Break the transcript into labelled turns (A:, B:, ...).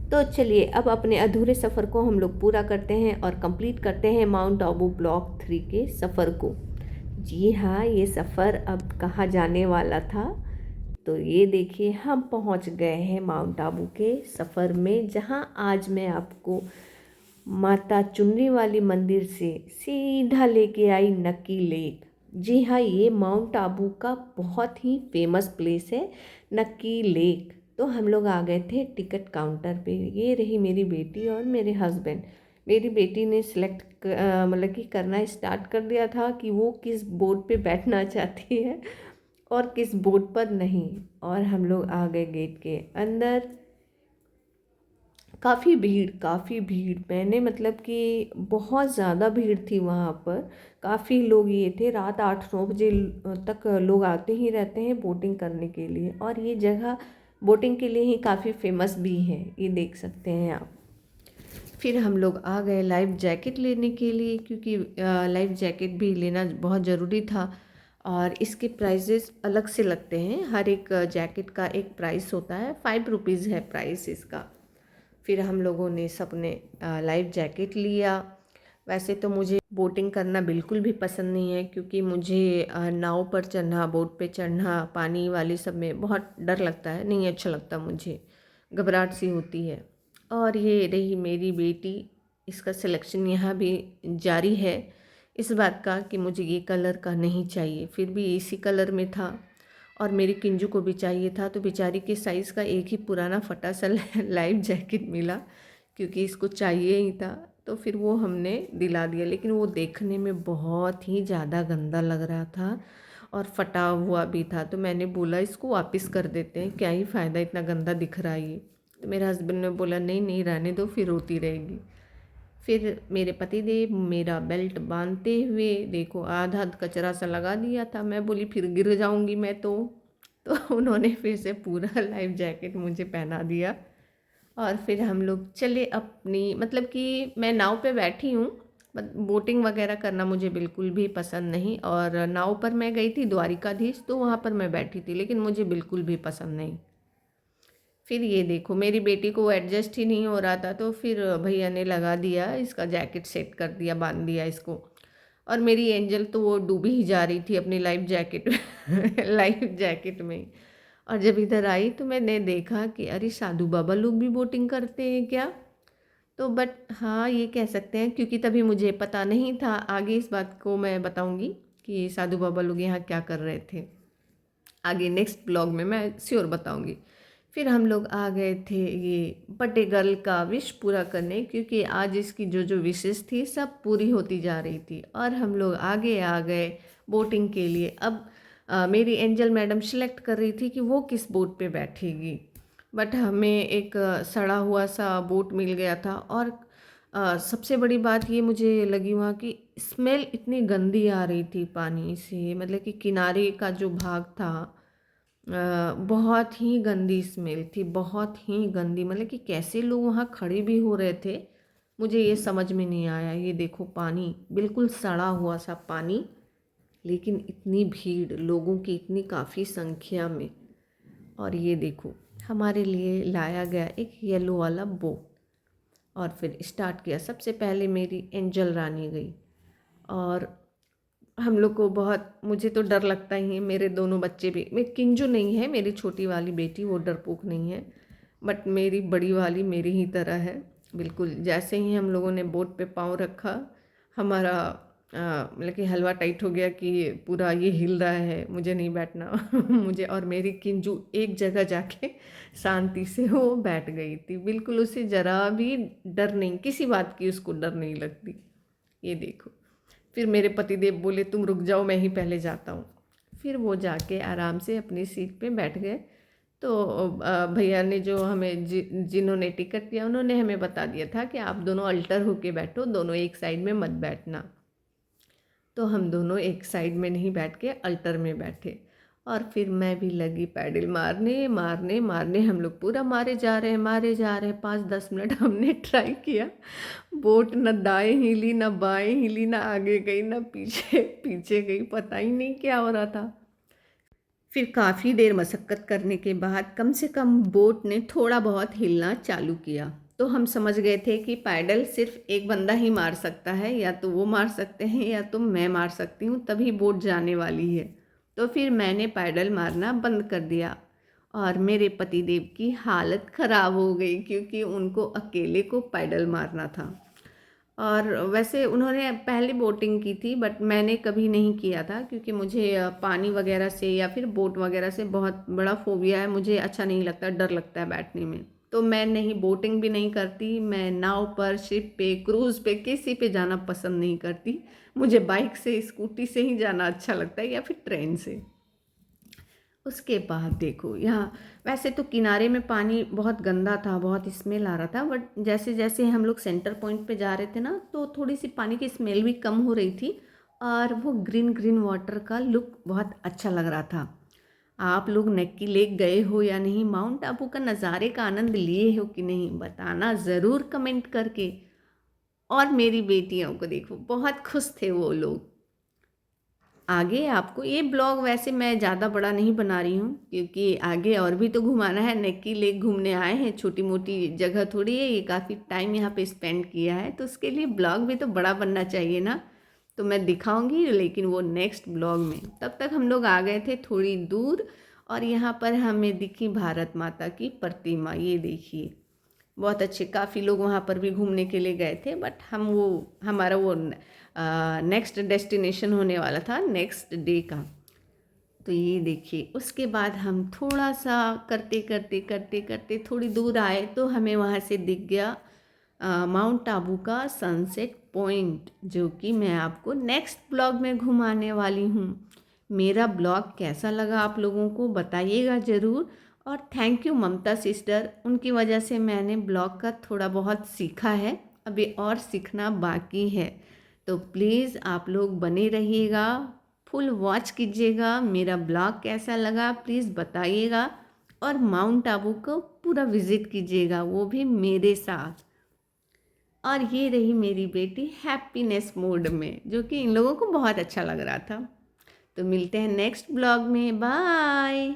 A: तो चलिए अब अपने अधूरे सफ़र को हम लोग पूरा करते हैं और कंप्लीट करते हैं माउंट आबू ब्लॉक 3 के सफ़र को। जी हाँ, ये सफ़र अब कहाँ जाने वाला था, तो ये देखिए हम पहुंच गए हैं माउंट आबू के सफ़र में, जहां आज मैं आपको माता चुनरी वाली मंदिर से सीधा लेके आई नक्की लेक। जी हाँ, ये माउंट आबू का बहुत ही फेमस प्लेस है नक्की लेक। तो हम लोग आ गए थे टिकट काउंटर पे। ये रही मेरी बेटी और मेरे हस्बैंड। मेरी बेटी ने सिलेक्ट मतलब कि करना स्टार्ट कर दिया था कि वो किस बोट पे बैठना चाहती है और किस बोट पर नहीं। और हम लोग आ गए गेट के अंदर। काफ़ी भीड़, मैंने मतलब कि बहुत ज़्यादा भीड़ थी वहाँ पर। काफ़ी लोग ये थे, रात 8-9 बजे तक लोग आते ही रहते हैं बोटिंग करने के लिए। और ये जगह बोटिंग के लिए ही काफ़ी फेमस भी है, ये देख सकते हैं आप। फिर हम लोग आ गए लाइफ जैकेट लेने के लिए, क्योंकि लाइफ जैकेट भी लेना बहुत ज़रूरी था। और इसके प्राइजेस अलग से लगते हैं, हर एक जैकेट का एक प्राइस होता है, 5 रुपीज़ है प्राइस इसका। फिर हम लोगों ने सबने लाइफ जैकेट लिया। वैसे तो मुझे बोटिंग करना बिल्कुल भी पसंद नहीं है, क्योंकि मुझे नाव पर चढ़ना, बोट पे चढ़ना, पानी वाले सब में बहुत डर लगता है, नहीं अच्छा लगता, मुझे घबराहट सी होती है। और ये रही मेरी बेटी, इसका सिलेक्शन यहाँ भी जारी है इस बात का कि मुझे ये कलर का नहीं चाहिए, फिर भी इसी कलर में था। और मेरी किंजू को भी चाहिए था, तो बेचारी के साइज़ का एक ही पुराना फटा सा लाइफ जैकेट मिला, क्योंकि इसको चाहिए ही था। तो फिर वो हमने दिला दिया, लेकिन वो देखने में बहुत ही ज़्यादा गंदा लग रहा था और फटा हुआ भी था। तो मैंने बोला इसको वापस कर देते हैं, क्या ही फ़ायदा, इतना गंदा दिख रहा है ये। तो मेरे हस्बैंड ने बोला नहीं नहीं रहने दो, फिर रोती रहेगी। फिर मेरे पतिदेव मेरा बेल्ट बांधते हुए देखो आधा कचरा सा लगा दिया था। मैं बोली फिर गिर जाऊंगी मैं तो उन्होंने फिर से पूरा लाइफ जैकेट मुझे पहना दिया। और फिर हम लोग चले अपनी, मतलब कि मैं नाव पे बैठी हूँ, बोटिंग वगैरह करना मुझे बिल्कुल भी पसंद नहीं। और नाव पर मैं गई थी द्वारिकाधीश, तो वहाँ पर मैं बैठी थी, लेकिन मुझे बिल्कुल भी पसंद नहीं। फिर ये देखो मेरी बेटी को एडजस्ट ही नहीं हो रहा था, तो फिर भैया ने लगा दिया, इसका जैकेट सेट कर दिया, बांध दिया इसको। और मेरी एंजल तो वो डूबी ही जा रही थी अपनी लाइफ जैकेट लाइफ जैकेट में। और जब इधर आई तो मैंने देखा कि अरे साधु बाबा लोग भी बोटिंग करते हैं क्या। तो बट हाँ, ये कह सकते हैं, क्योंकि तभी मुझे पता नहीं था। आगे इस बात को मैं बताऊंगी कि साधु बाबा लोग यहाँ क्या कर रहे थे, आगे नेक्स्ट ब्लॉग में मैं श्योर बताऊंगी। फिर हम लोग आ गए थे ये बर्थडे गर्ल का विश पूरा करने, क्योंकि आज इसकी जो जो विशेष थी सब पूरी होती जा रही थी। और हम लोग आगे आ गए बोटिंग के लिए। अब मेरी एंजल मैडम सेलेक्ट कर रही थी कि वो किस बोट पे बैठेगी, बट हमें एक सड़ा हुआ सा बोट मिल गया था। और सबसे बड़ी बात ये मुझे लगी वहाँ की स्मेल इतनी गंदी आ रही थी पानी से, मतलब कि किनारे का जो भाग था बहुत ही गंदी स्मेल थी, बहुत ही गंदी। मतलब कि कैसे लोग वहाँ खड़े भी हो रहे थे, मुझे ये समझ में नहीं आया। ये देखो पानी बिल्कुल सड़ा हुआ सा पानी, लेकिन इतनी भीड़ लोगों की, इतनी काफ़ी संख्या में। और ये देखो हमारे लिए लाया गया एक येलो वाला बोट। और फिर स्टार्ट किया। सबसे पहले मेरी एंजल रानी गई। और हम लोग को बहुत, मुझे तो डर लगता ही है, मेरे दोनों बच्चे भी, मेरी किंजू नहीं है, मेरी छोटी वाली बेटी, वो डरपोक नहीं है, बट मेरी बड़ी वाली मेरी ही तरह है बिल्कुल। जैसे ही हम लोगों ने बोट पे पाँव रखा, हमारा मतलब कि हलवा टाइट हो गया कि पूरा ये हिल रहा है, मुझे नहीं बैठना मुझे। और मेरी किंजू एक जगह जाके शांति से वो बैठ गई थी बिल्कुल, उसे ज़रा भी डर नहीं, किसी बात की उसको डर नहीं लगती। ये देखो फिर मेरे पतिदेव बोले तुम रुक जाओ, मैं ही पहले जाता हूँ। फिर वो जाके आराम से अपनी सीट पे बैठ गए। तो भैया ने जो हमें जिन्होंने टिकट दिया, उन्होंने हमें बता दिया था कि आप दोनों अल्टर होके बैठो, दोनों एक साइड में मत बैठना। तो हम दोनों एक साइड में नहीं बैठ के अल्टर में बैठे। और फिर मैं भी लगी पैडल मारने मारने मारने। हम लोग पूरा मारे जा रहे हैं, मारे जा रहे हैं। 5-10 मिनट हमने ट्राई किया, बोट न दाएं हिली न बाएं हिली, न आगे गई न पीछे पीछे गई, पता ही नहीं क्या हो रहा था। फिर काफ़ी देर मशक्क़त करने के बाद कम से कम बोट ने थोड़ा बहुत हिलना चालू किया। तो हम समझ गए थे कि पैडल सिर्फ एक बंदा ही मार सकता है, या तो वो मार सकते हैं या तो मैं मार सकती हूँ, तभी बोट जाने वाली है। तो फिर मैंने पैडल मारना बंद कर दिया और मेरे पतिदेव की हालत ख़राब हो गई क्योंकि उनको अकेले को पैडल मारना था। और वैसे उन्होंने पहले बोटिंग की थी, बट मैंने कभी नहीं किया था क्योंकि मुझे पानी वगैरह से या फिर बोट वगैरह से बहुत बड़ा फोबिया है। मुझे अच्छा नहीं लगता, डर लगता है बैठने में। तो मैं नहीं, बोटिंग भी नहीं करती। मैं नाव पर, शिप पे, क्रूज़ पे, किसी पे जाना पसंद नहीं करती। मुझे बाइक से, स्कूटी से ही जाना अच्छा लगता है या फिर ट्रेन से। उसके बाद देखो यहाँ, वैसे तो किनारे में पानी बहुत गंदा था, बहुत स्मेल आ रहा था, बट जैसे जैसे हम लोग सेंटर पॉइंट पे जा रहे थे ना, तो थोड़ी सी पानी की स्मेल भी कम हो रही थी और वो ग्रीन ग्रीन वाटर का लुक बहुत अच्छा लग रहा था। आप लोग नक्की लेक गए हो या नहीं, माउंट आबू का नज़ारे का आनंद लिए हो कि नहीं, बताना ज़रूर कमेंट करके। और मेरी बेटियों को देखो, बहुत खुश थे वो लोग। आगे आपको ये ब्लॉग वैसे मैं ज़्यादा बड़ा नहीं बना रही हूँ क्योंकि आगे और भी तो घुमाना है। नक्की लेक घूमने आए हैं, छोटी मोटी जगह थोड़ी है ये, काफ़ी टाइम यहाँ पे स्पेंड किया है, तो उसके लिए ब्लॉग भी तो बड़ा बनना चाहिए ना। तो मैं दिखाऊंगी लेकिन वो नेक्स्ट ब्लॉग में। तब तक हम लोग आ गए थे थोड़ी दूर और यहाँ पर हमें दिखी भारत माता की प्रतिमा। ये देखिए, बहुत अच्छे, काफ़ी लोग वहाँ पर भी घूमने के लिए गए थे, बट हमारा वो नेक्स्ट डेस्टिनेशन होने वाला था नेक्स्ट डे का। तो ये देखिए, उसके बाद हम थोड़ा सा करते करते करते करते थोड़ी दूर आए तो हमें वहाँ से दिख गया माउंट आबू का सनसेट पॉइंट, जो कि मैं आपको नेक्स्ट ब्लॉग में घुमाने वाली हूँ। मेरा ब्लॉग कैसा लगा आप लोगों को बताइएगा ज़रूर। और थैंक यू ममता सिस्टर, उनकी वजह से मैंने ब्लॉग का थोड़ा बहुत सीखा है, अभी और सीखना बाकी है। तो प्लीज़ आप लोग बने रहिएगा, फुल वॉच कीजिएगा। मेरा ब्लॉग कैसा लगा प्लीज़ बताइएगा और माउंट आबू को पूरा विज़िट कीजिएगा, वो भी मेरे साथ। और ये रही मेरी बेटी हैप्पीनेस मोड में, जो कि इन लोगों को बहुत अच्छा लग रहा था। तो मिलते हैं नेक्स्ट ब्लॉग में, बाय।